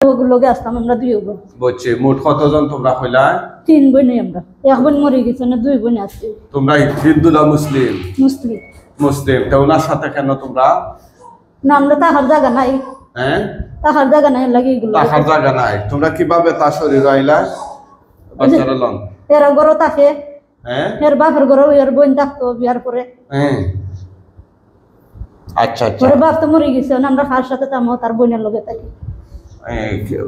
ওগুলোকে আসতাম আমরা 2 বোন। বুঝছি। মোট কতজন তোমরা হইলা? 3 বোনই আমরা। এক বোন মরে গেছে না 2 বোন আছে। তোমরা হিন্দু না মুসলিম? মুসলিম। মুসলিম। তো ওনার সাথে কেন তোমরা? না আমরা তাহার জায়গা নাই। হ্যাঁ তাহার জায়গা নাই লাগি এগুলো। তাহার জায়গা নাই। তোমরা কিভাবে তার শরীর আইলা? বাচ্চারা লন এরা ঘরে থাকে। হ্যাঁ এর বাপের ঘরে এর বোন থাকতো বিয়ার পরে। হ্যাঁ আচ্ছা আচ্ছা। ওর বাপ তো মরে গেছে আমরা খার সাথে তামো তার বোনের লগে থাকি।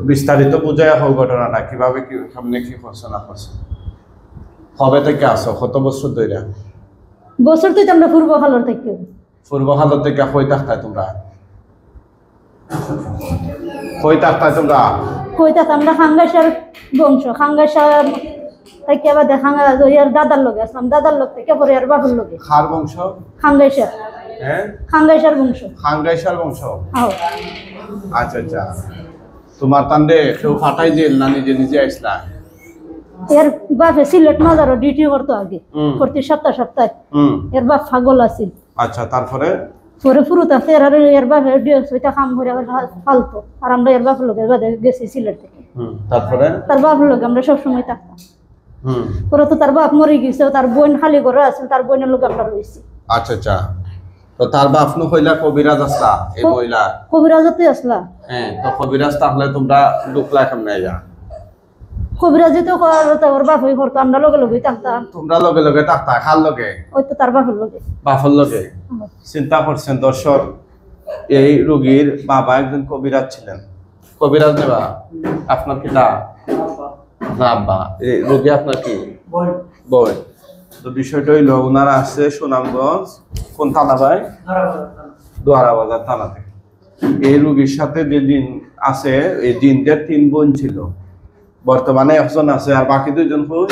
বিস্তারিত বুঝাইয়া হোক ঘটনাটা কিভাবে কি সামনে কি করছো না করছো। কবে থেকে আসো? কত বছর ধরে? বছর তো আমরা পূর্ব হালর থেকে। পূর্ব হালত থেকে কই থাকতাই তোমরা? কই থাকতাই তোমরা? কই থাকতাম আমরা খাঙ্গাইশার বংশ। খাঙ্গাইশার থেকে আবার দেখাঙ্গা এর দাদার লগে আসলাম। দাদার লগ থেকে পরে এর বাপের লগে। খার বংশ? খাঙ্গাইশার। হ্যাঁ খাঙ্গাইশার বংশ। খাঙ্গাইশার বংশ। হ্যাঁ আচ্ছা আচ্ছা। তোমার তান্ডে কেউ ফাটাই দিল না নিজে নিজে আসলা? এর বাপে সিলেট মাজারও ডিউটি করতো আগে প্রতি সপ্তাহে। এর বাপ পাগল আছিল। আচ্ছা তারপরে? পরে ফুরুত আছে এর বাপে ওইটা কাম করে ফালতো আর আমরা এর বাপের লোকের বাদে গেছি সিলেট থেকে। তারপরে তার বাপের লোক আমরা সবসময় থাকতাম। পরে তো তার বাপ মরে গেছে তার বোন খালি ঘরে আছে তার বোনের লোক আমরা রয়েছি। আচ্ছা আচ্ছা। তো তার বাপ নু হইলা কবিরাজ আসলা এই মহিলা? কবিরাজতে আসলা। হ্যাঁ তো কবিরাজ তাহলে তোমরা ঢুকলা কেমনে? কবিরাজ তো ওর বাপ হয়ে করতো আমরা লগে লগে থাকতাম। তোমরা লগে লগে থাকতা? খার লগে? ওই তো তার বাপের লগে। বাপের লগে? চিন্তা করছেন দর্শক, এই রোগীর বাবা একজন কবিরাজ ছিলেন। কবিরাজ দেবা আপনার কি না? আব্বা। এই রোগী আপনার কি? বই। তো বিষয়টা হইলো ওনারা আছে সুনামগঞ্জ। কোন থানা ভাই? দোয়ারা বাজার থানা থেকে। এই রোগীর সাথে যে দিন আছে এই দিনদের 3 বোন ছিল। বর্তমানে একজন আছে আর বাকি 2 জন কই?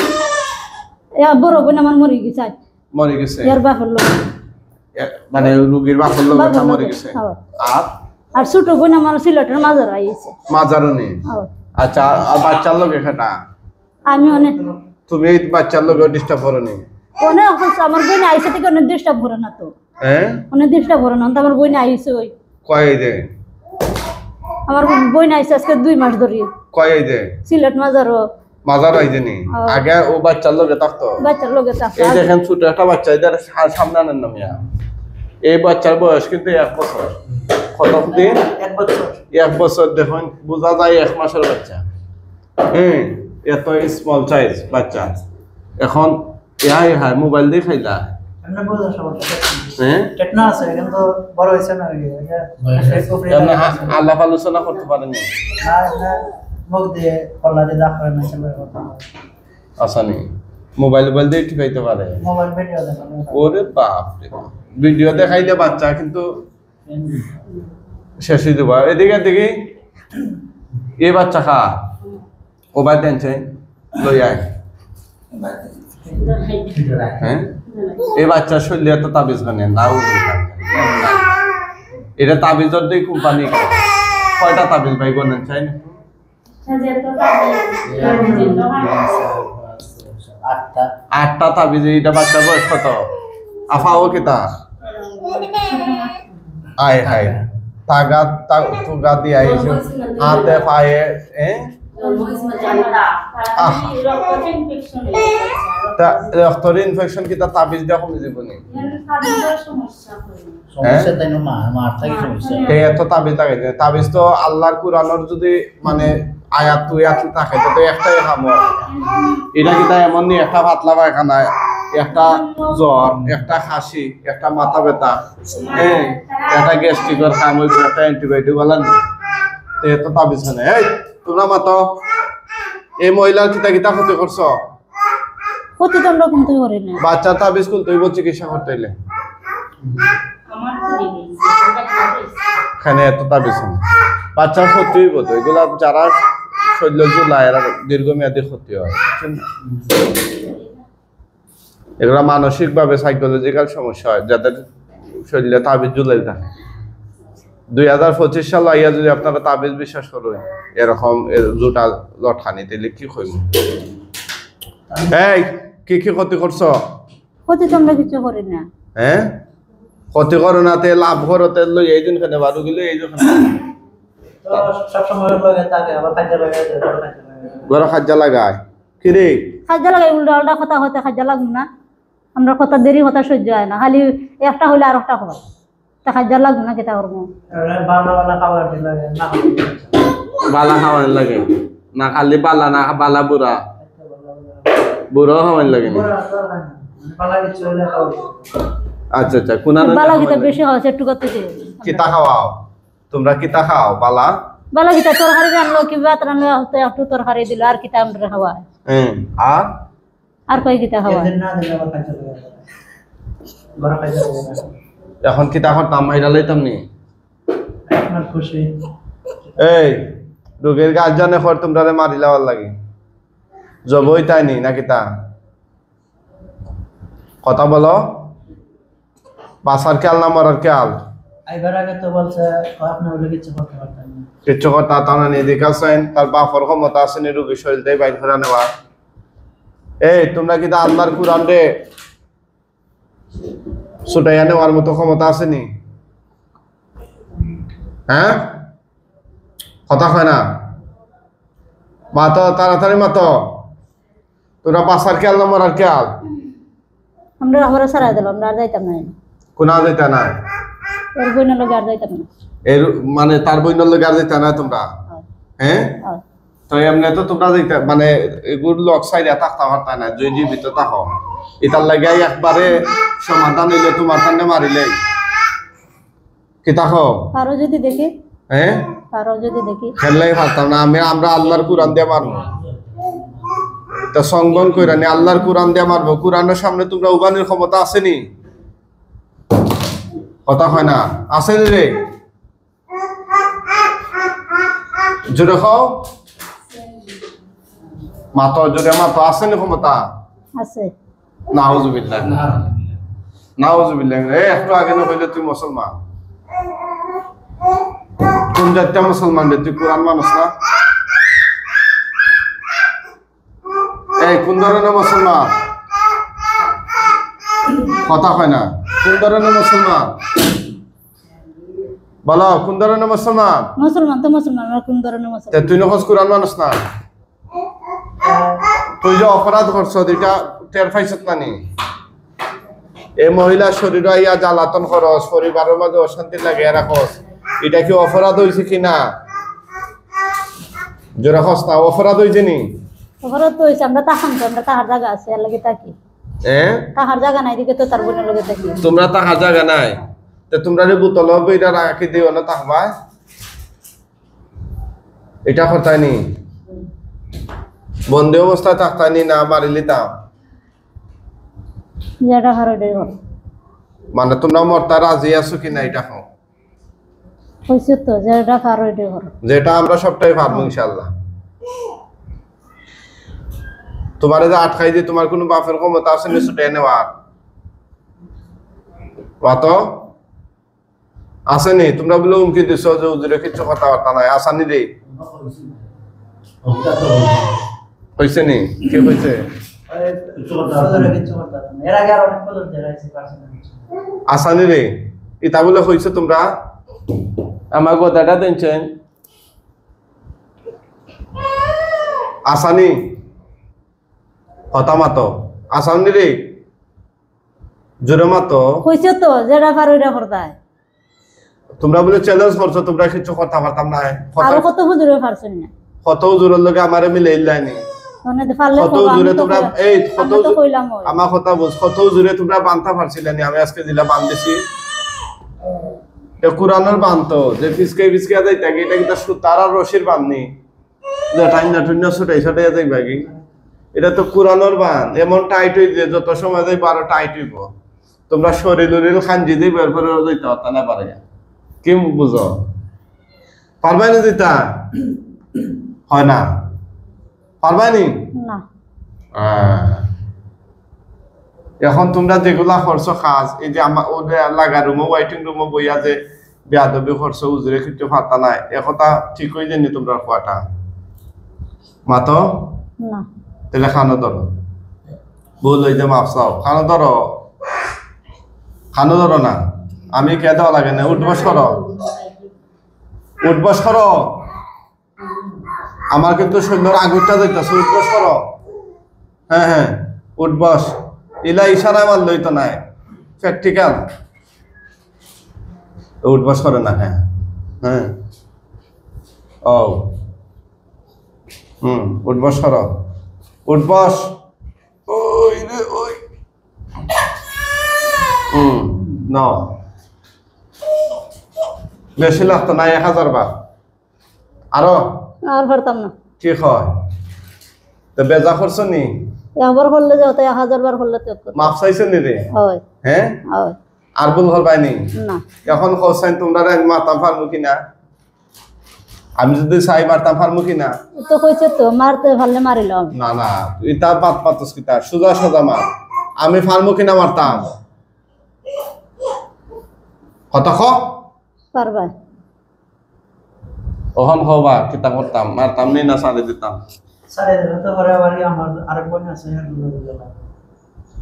বড় বোন আমার মরে গেছে। মরে গেছে? এর বাপের লগে। মানে রোগীর বাপের লগে মরে গেছে। আর ছোট বোন আমার সিলেটের মাজার আইছে। মাজারও নেই? আচ্ছা। আর বাচ্চার লগে কেটা? আমি অনেক। তুমি এই বাচ্চার লগে ডিস্টার্ব করো নি? অনেক আমার বোন আইছে থেকে অনেক ডিস্টার্ব করে না তো। হ্যাঁ অনেক ডিস্টার্ব করে না তো আমার বোন আইছে। ওই কয় দে? আমার বোন আইছে আজকে 2 মাস ধরে। কয় দে? সিলেট মাজারও। মাজার আইছে নি? আগে ও বাচ্চার লগে থাকতো? বাচ্চার লগে থাকতো। এই দেখেন ছোট একটা বাচ্চা এদের সামনে আনেন না মিয়া। এই বাচ্চার বয়স কিন্তু 1 বছর। কত দিন? 1 বছর। 1 বছর দেখুন বোঝা যায় 1 মাসের বাচ্চা। এত স্মল সাইজ বাচ্চা। এখন হ্যাঁ মোবাইল দিয়ে খাইলা? আল্লাহ আলোচনা করতে পারেনি? আসানি মোবাইল দিয়ে টিপাইতে পারে? ওরে বাপ রে, ভিডিও দেখাইলে বাচ্চা কিন্তু শেষ হয়ে যাবো। এদিকে দেখি এই বাচ্চা খা ও বাই টেনছে লই আয়। হ্যাঁ এই বাচ্চার শরীরে এত তাবিজ বানে না? এটা তাবিজের দিয়ে কোম্পানি কয়টা তাবিজ ভাই গনেন চাই না? 8টা তাবিজ। এটা বাচ্চার বয়স কত? আফাও কিতা আয় হায় তাগা তুগা দিয়ে আইছো হাতে পায়ে। রক্তের ইনফেকশন কি তার তাবিজ দেওয়া কমে যাবে না? এত তাবিজ লাগাই তাবিজ তো আল্লাহর কুরআনের যদি মানে আয়াত থাকে তো একটাই কাম। এটা কি তাই এমন নি একটা পাতলা পায়খানা, একটা জ্বর, একটা খাসি, একটা মাথা ব্যথা, একটা গ্যাস্ট্রিকের কাম হইব, একটা অ্যান্টিবায়োটিক বলেন এত তাবিজ না। এই তোমরা মাতো এই মহিলার কিতা কিতা ক্ষতি করছো? প্রতিদণ্ড কিন্তু করে না। বাচ্চা তাবিজ খুলতে হইব চিকিৎসা করতে হইলে। এখানে এত তাবিজ না। বাচ্চার ক্ষতি হইব তো এগুলা যারা শৈল্য জুলাই এরা দীর্ঘমেয়াদী ক্ষতি হয়। এগুলা মানসিক ভাবে সাইকোলজিক্যাল সমস্যা হয় যাদের শরীরে তাবিজ জুলাই থাকে। 2025 সাল আইয়া যদি আপনারা তাবিজ বিশ্বাস করেন এরকম জুটা লটখানি তাহলে কি কইব? এই কি কি ক্ষতি করছো? ক্ষতি তো আমরা কিছু করি না। ক্ষতি করো না তে লাভ করো তে লই এই দিন কেন বারু গেলে এই যখন তো সব সময় লগে থাকে আবার খাইতে লাগে ঘরে খাজ্জা লাগায় কি রে খাজ্জা লাগাই উল্টা উল্টা কথা হতে খাজ্জা লাগবে না আমরা কথা দেরি হতা সহ্য হয় না খালি একটা হইলে আর একটা হয় তা খাজ্জা লাগবে না কেটা করবো বালা বালা খাবার লাগে না বালা খাওয়ান লাগে না খালি বালা না বালা বুড়া বুড়ো খাওয়ান লাগে না বালা কিছু হলে খাওয়া আচ্ছা আচ্ছা কোনা বালা গীতা বেশি হয় একটু করতে কিতা খাওয়াও তোমরা কিতা খাও বালা বালা গীতা তরকারি রান্নলো কি ভাত রান্নলো একটু তরকারি দিল আর কিতা আমরা খাওয়া আর আর কই কিতা খাওয়া না দিলে আবার খাইতে লাগে বড় খাইতে লাগে এখন কিতা করতাম মাইরা লইতাম নি আপনার খুশি এই রোগীর গার্জেনে পর তোমরা মারি লাওয়ার লাগে জবই তাই নি নাকি তা কথা বলো বাসার খেয়াল না মরার খেয়াল আইবার আগে তো বলছে আপনি বলে কিছু করতে পারতেন না কিচ্ছু কথা তা না নিয়ে দেখাচ্ছেন তার বাপর ক্ষমতা আছে নি রোগীর শরীর দিয়ে বাইর করে নেওয়া এই তোমরা কি আল্লাহর কুরআন রে ছুটাইয়া নেওয়ার মতো ক্ষমতা আছে নি হ্যাঁ কথা হয় না মাতো তাড়াতাড়ি মাতো তোরা বাসার খেয়াল না মরার খেয়াল আমরা আমরা সারাই দিলাম আমরা আর যাইতাম না কোনা যাইতা না এর বইনের লোক আর যাইতাম না এর মানে তার বইনের লোক আর যাইতা না তোমরা হ্যাঁ তো এমনি তো তোমরা যাইতা মানে এগুলো লোক সাইডে থাকতে পারতা না যদি জীবিত থাকো এটার লাগে একবারে সমাধান হইলে তোমার সামনে মারিলে কি থাকো আরো যদি দেখি হ্যাঁ আরো যদি দেখি খেললেই পারতাম না আমরা আল্লাহর কুরআন দিয়ে মারবো তা সংবন কইরা নি আল্লাহর কুরআন দিয়ে মারবো কুরআনের সামনে তোমরা উবানের ক্ষমতা আসেনি কথা হয় না আসেনি রে জোরে খাও মাতো জোরে মাতো আসেনি ক্ষমতা আছে নাউজুবিল্লাহ নাউজুবিল্লাহ একটু আগে না কইলে তুই মুসলমান কোন জাতীয় মুসলমান রে তুই কোরআন মানুষ না এই কোন ধরনের মুসলমান কথা হয় না কোন ধরনের মুসলমান বলো কোন ধরনের মুসলমান মুসলমান তো মুসলমান আমরা কোন ধরনের মুসলমান তুই নখস কোরআন মানুষ না তুই যে অপরাধ করছ এটা টের পাইছত না নি এই মহিলা শরীর ইয়া জ্বালাতন খরচ পরিবারের মাঝে অশান্তি লাগে রাখস এটা কি অপরাধ হয়েছে কিনা জোরা খস না অপরাধ হয়েছে নি অপরাধ তো হইছে আমরা তাহান তো আমরা তাহার জায়গা আছে এর লাগি থাকি তাহার জায়গা নাই দিকে তো তার বোনের লগে থাকি তোমরা তাহার জায়গা নাই তো তোমরা যে বোতল হবে এটা রাখি দিও না তাহবা এটা করতাইনি বন্ধ অবস্থায় থাকতাইনি না মারিলি তা যেটা হারডে ঘর মানে তোমরা মরতা রাজি আছো কিনা এটা কও হইছে তো যেটা হারডে ঘর যেটা আমরা সবটাই পারবো ইনশাআল্লাহ তোমারে যে আটকাই দিয়ে তোমার কোনো বাপের ক্ষমতা আছে না ছুটে নেওয়ার বাতো আসেনি তোমরা বলে উমকি দিছো যে উজুরে কিছু কথাবার্তা নাই আসানি রে হয়েছে নি কে হয়েছে কিছু করতে পারতেন এর আগে আর অনেক বলতে যাইছি পারছেন আসানি রে এটা বলে হয়েছে তোমরা আমার কথাটা দিনছেন আসানি হতামাতো আসানি রে জোরে মাতো হইছে তো যেটা হারডে করতায় তোমরা বলে চ্যালেঞ্জ করছো তোমরা কিছু কথা পারতাম না আর কত হুজুরে পারছেন না কত হুজুরের লগে আমারে মিলে ইল্লাইনি মানে পারলে কত হুজুরে তোমরা এই কত তো কইলাম আমার কথা বুঝ কত হুজুরে তোমরা বানতা পারছিলেনি আমি আজকে দিলা বান দিছি এ কুরআনের বানতো যে ফিসকে ফিসকে যাইতা কি এটা কি তার আর রশির বাননি যে টাইম না টুন্না ছটাই ছটাই যাইবা কি এটা তো কুরআনের বান এমন টাইট হই যে যত সময় যাই 12 টাইট হইব তোমরা শরীরের খানজি দিয়ে বের করে যাইতা তা না পারে কি বুঝো পারবাই না দিতা হয় না পারবানি না এখন তোমরা যেগুলা খরচ কাজ এই যে আমার লাগা রুমো ওয়াইটিং রুমো বইয়া যে বেয়াদবি খরচ উজুরে কিছু ফাতা নাই একথা ঠিক হয়ে যায়নি তোমরা খোয়াটা মাতো না তাহলে খানো ধরো ভুল হইতে মাপ চাও খানো ধরো না আমি কে দেওয়া লাগে না উঠবস করো উঠবস করো আমার কিন্তু শরীরের আগুনটা যাইতেছে উঠবস করো হ্যাঁ হ্যাঁ উঠবস ইলা ইশারা মারলই তো নাই প্র্যাকটিক্যাল উঠবস করে না হ্যাঁ হ্যাঁ ও উঠবস করো উঠবস ওই রে ওই নাও বেশি লাগতো না 1000 বার আরো আর পারতাম না কি হয় তো বেজা করছো নি একবার করলে যে হতো 1000 বার করলে তো মাপ চাইছো নি রে হয় হ্যাঁ হয় আর ভুল হল পাইনি না এখন কোসাইন তোমরা মারতাম পারমু কিনা আমি যদি চাই মারতাম পারমু কিনা তো কইছে তো মারতে পারলে মারিল আমি না না তুই তার বাত পাতস কিতা সোজা সোজা মার আমি পারমু কিনা মারতাম কত খ পারবা ওহন হবা কিতা করতাম মারতাম নি না সাড়ে দিতাম সাড়ে দিলে তো পরে আবার আমার আরেক বোন আছে এর লগে গেলাম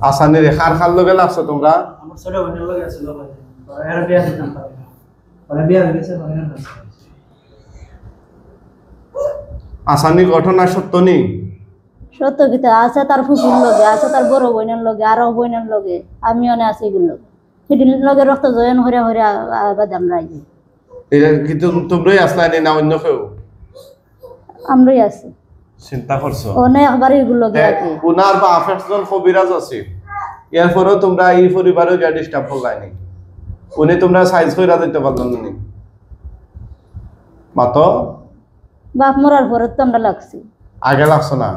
আসানি রে খার লগে লাগছো তোমরা আমার ছোট বোনের লগে আছে লগে এর বিয়া দিতাম পারে না পরে বিয়া হয়ে গেছে পরে না আসানি ঘটনা সত্য নি সত্য কিতা আছে তার ফুফুর লগে আছে তার বড় বোনের লগে আরো বোনের লগে আমি অনে আছি এগুলো লগে সেদিন লগে রক্ত জয়েন হরে হরে বাদাম রাইজি এটা কিন্তু তোমরাই আসলাই নি না অন্য কেউ আমরাই আছি চিন্তা করছো অনে একবার এগুলো লগে আছে উনার বা আফেক্সজন কবিরাজ আছে এরপরেও তোমরা এই পরিবারেও যা ডিস্টার্ব হলাইনি উনি তোমরা সাইজ কইরা দিতে পারলাম না মাতো বাপ মরার পরে তো আমরা লাগছি আগে লাগছো না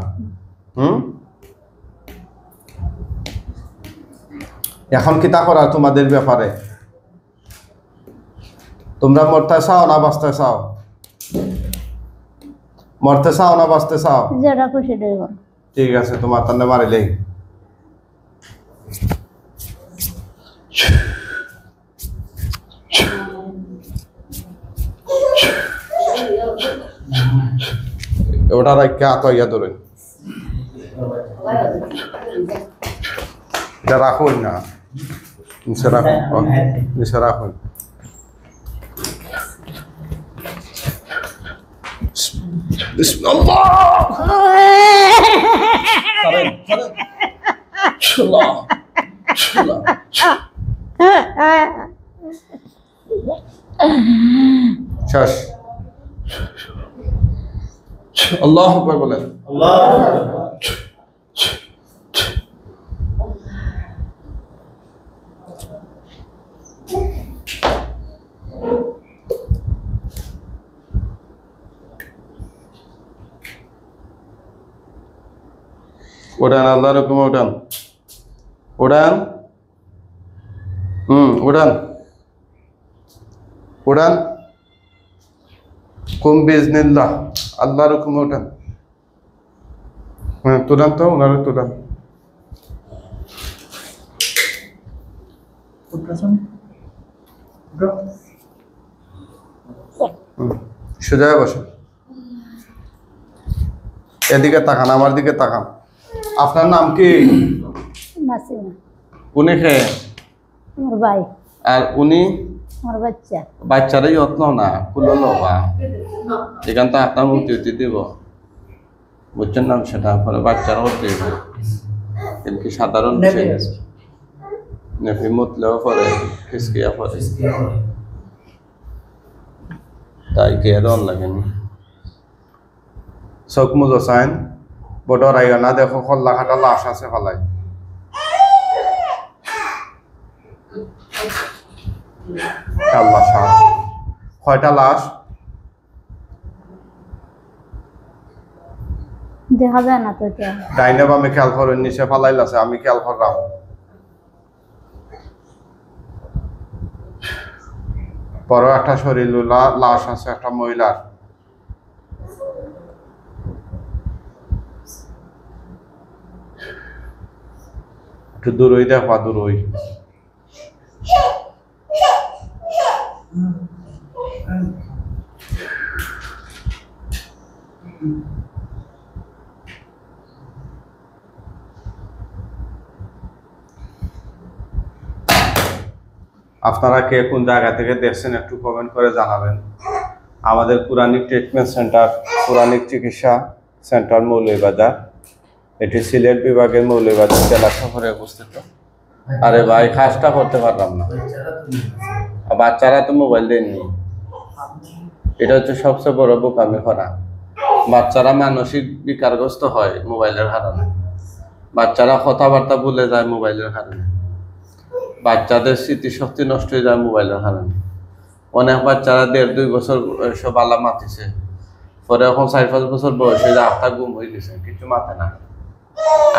এখন কিতা করা তোমাদের ব্যাপারে তোমরা মরতে চাও না বাঁচতে চাও মরতে চাও না বাঁচতে চাও যেটা খুশি দেব ঠিক আছে তোমার তান্নে মারিলেই ওটা রাখা তো ইয়া ধরেন এটা রাখুন না নিচে রাখুন নিচে রাখুন শেষ আল্লাহু আকবার বলেন উড়ান আল্লাহর হুকুমে উড়ান উড়ান উড়ান উড়ান কুম বিজনিল্লাহ আল্লাহর হুকুমে উড়ান তুরান তো ওনারে তুরান সোজা বসেন এদিকে তাকান আমার দিকে তাকান আপনার নাম কি নাসিমা উনি কে আমার ভাই আর উনি আমার বাচ্চা বাচ্চারাই যত্ন না কুলো লবা এখান তো আপনার মুক্তি দিব বুঝছেন না সেটা পরে বাচ্চারাও দিব কিন্তু সাধারণ বিষয় নেফি মুতলেও পরে ফিসকিয়া পরে তাই কে রন লাগেনি চোখ মুজো চাইন বড় আইয়া না দেখো খল্লা খাটা লাশ আছে ফলাই আল্লাহ সাহ কয়টা লাশ দেখা যায় না তো এটা ডাইনে বামে খেয়াল করেন নিচে ফালাইল আছে আমি খেয়াল করলাম বড় একটা শরীর লাশ আছে একটা মহিলার একটু দূরই দেখবা দূরই আপনারা কে কোন জায়গা থেকে দেখছেন একটু কমেন্ট করে জানাবেন আমাদের কোরআনিক ট্রিটমেন্ট সেন্টার, কোরআনিক চিকিৎসা সেন্টার মৌলভীবাজার, এটি সিলেট বিভাগের মৌলভীবাজার জেলা শহরে অবস্থিত। আরে ভাই কাজটা করতে পারলাম না, বাচ্চারা তো মোবাইল দেননি, এটা হচ্ছে সবচেয়ে বড় বোকামি করা। বাচ্চারা মানসিক বিকারগ্রস্ত হয় মোবাইলের কারণে, বাচ্চারা কথাবার্তা ভুলে যায় মোবাইলের কারণে, বাচ্চাদের স্মৃতিশক্তি নষ্ট হয়ে যায় মোবাইলের কারণে। অনেক বাচ্চারা 1.5-2 বছর সব আল্লাহ মাতিছে, পরে এখন 4-5 বছর বয়স হয়ে যায়, আত্মা গুম হয়ে গেছে, কিছু মাথে না।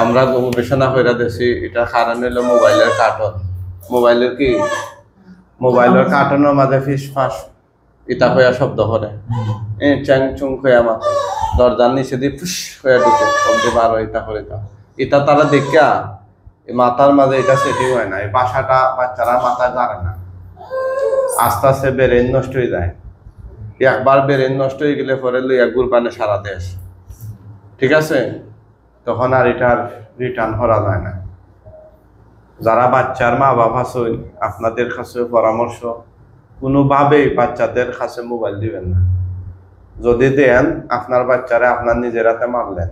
আমরা গবেষণা করে দেখছি এটা কারণ হলো মোবাইলের কার্টন। মোবাইলের কি, মোবাইলের কার্টনের মাঝে ফিস ফাঁস ইটা হইয়া শব্দ করে, চ্যাং চুং হইয়া মাথে, দরজার নিচে দিয়ে ফুস হইয়া ঢুকে শব্দ বার হয়, ইটা করে এটা তারা দেখা মাথার মাঝে এটা সেটিং হয় না, এই বাসাটা বাচ্চারা মাথায় জানে না, আস্তে আস্তে ব্রেন নষ্ট হয়ে যায়। একবার ব্রেন নষ্ট হয়ে গেলে পরে লইয়া গুরবানে সারা দেশ, ঠিক আছে, তখন আর এটার রিটার্ন করা যায় না। যারা বাচ্চার মা বাবা আছেন, আপনাদের কাছে পরামর্শ, কোনোভাবেই বাচ্চাদের কাছে মোবাইল দিবেন না। যদি দেন আপনার বাচ্চারা আপনার নিজের হাতে মারলেন,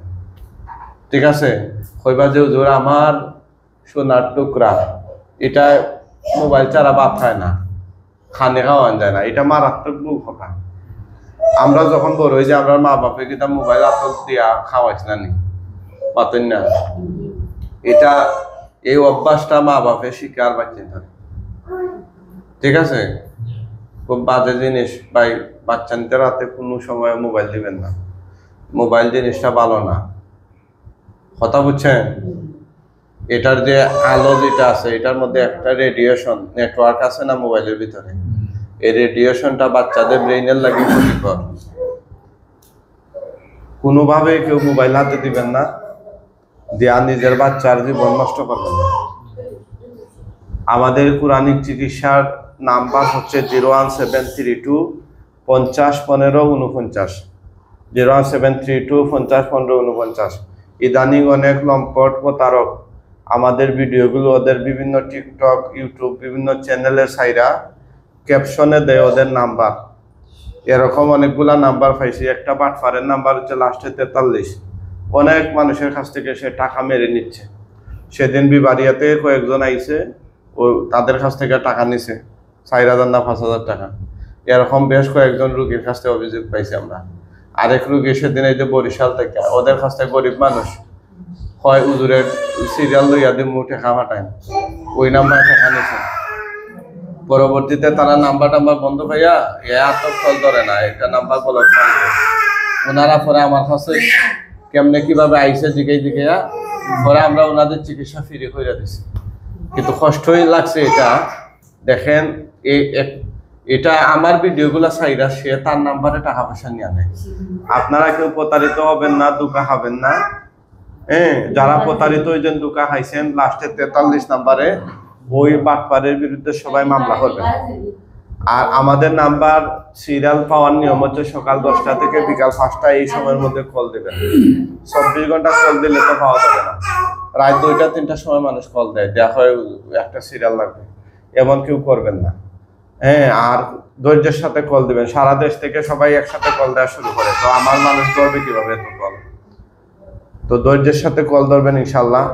ঠিক আছে, কইবা যে হুজুর আমার সোনার টুকরা এটা মোবাইল ছাড়া ভাত খায় না, খানে খাওয়া যায় না, এটা মারাত্মক ভুল কথা। আমরা যখন বড় হই যে আমরা মা বাপে কিন্তু মোবাইল আতক দিয়া খাওয়াইছ না নি, পাতেন না, এটা এই অভ্যাসটা মা বাপে শিকার বাচ্চা ধরে, ঠিক আছে। খুব বাজে জিনিস ভাই, বাচ্চা নিতে রাতে কোনো সময় মোবাইল দিবেন না, মোবাইল জিনিসটা ভালো না, কথা বুঝছেন। এটার যে আলো যেটা আছে এটার মধ্যে একটা রেডিয়েশন নেটওয়ার্ক আছে না মোবাইলের ভিতরে, এই রেডিয়েশনটা বাচ্চাদের ব্রেইনের লাগে ক্ষতিকর। কোনোভাবে কেউ মোবাইল হাতে দিবেন না, দেয়া নিজের বাচ্চার জীবন নষ্ট করবেন না। আমাদের কোরআনিক চিকিৎসার নাম্বার হচ্ছে 01732 50 15 49, 01732 50 15 49। ইদানিং অনেক লম্পট প্রতারক আমাদের ভিডিওগুলো ওদের বিভিন্ন টিকটক, ইউটিউব, বিভিন্ন চ্যানেলের সাইরা ক্যাপশনে দেয় ওদের নাম্বার। এরকম অনেকগুলা নাম্বার পাইছি। একটা বাটফারের নাম্বার হচ্ছে লাস্টে 43। অনেক মানুষের কাছ থেকে সে টাকা মেরে নিচ্ছে। সেদিন বিবাড়িয়াতে কয়েকজন আইছে, ও তাদের কাছ থেকে টাকা নিছে 4,000 না 5,000 টাকা। এরকম বেশ কয়েকজন রুগীর কাছ থেকে অভিযোগ পাইছি আমরা। আরেক রুগী সেদিন এই যে বরিশাল থেকে, ওদের কাছ থেকে গরিব মানুষ হয় হুজুরের সিরিয়াল লইয়া দিয়ে মুঠে খাওয়া টাইম ওই নাম্বার টাকা নিছে। পরবর্তীতে তারা নাম্বার বন্ধ পাইয়া এত ফল ধরে না, একটা নাম্বার ব্লক মারবে। ওনারা পরে আমার কাছে কেমনে কিভাবে আইসে জিগাইয়া পরে আমরা ওনাদের চিকিৎসা ফ্রি করে দিছি। কিন্তু কষ্টই লাগছে এটা। দেখেন এটা আমার ভিডিওগুলো চাইরা সে তার নাম্বারে টাকা পয়সা নিয়ে নেয়। আপনারা কেউ প্রতারিত হবেন না, ধোঁকা খাবেন না। যারা প্রতারিত হয়েছেন, ধোঁকা খাইছেন, লাস্টে 43 নাম্বারে ওই বাটপারের বিরুদ্ধে সবাই মামলা করবেন। আর আমাদের নাম্বার সিরিয়াল পাওয়ার নিয়ম হচ্ছে সকাল 10টা থেকে বিকাল 5টা, এই সময়ের মধ্যে কল দেবেন। 24 ঘন্টা কল দিলে তো পাওয়া যাবে না। রাত 2টা 3টার সময় মানুষ কল দেয়, দেখা হয় একটা সিরিয়াল লাগবে, এমন কেউ করবেন না। আর ধৈর্যের সাথে কল দিবেন। সারা দেশ থেকে সবাই একসাথে কল দেওয়া শুরু করে, তো আমার মানুষ ধরবে কিভাবে এত কল? তো ধৈর্যের সাথে কল ধরবেন ইনশাল্লাহ।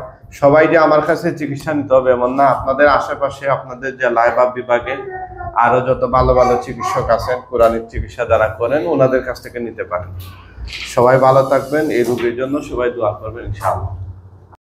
সবাই যে আমার কাছে চিকিৎসা নিতে হবে এমন না। আপনাদের আশেপাশে, আপনাদের জেলায় বা বিভাগে আরো যত ভালো ভালো চিকিৎসক আছেন, কোরআনিক চিকিৎসা যারা করেন, ওনাদের কাছ থেকে নিতে পারেন। সবাই ভালো থাকবেন। এই রোগীর জন্য সবাই দোয়া করবেন ইনশাআল্লাহ।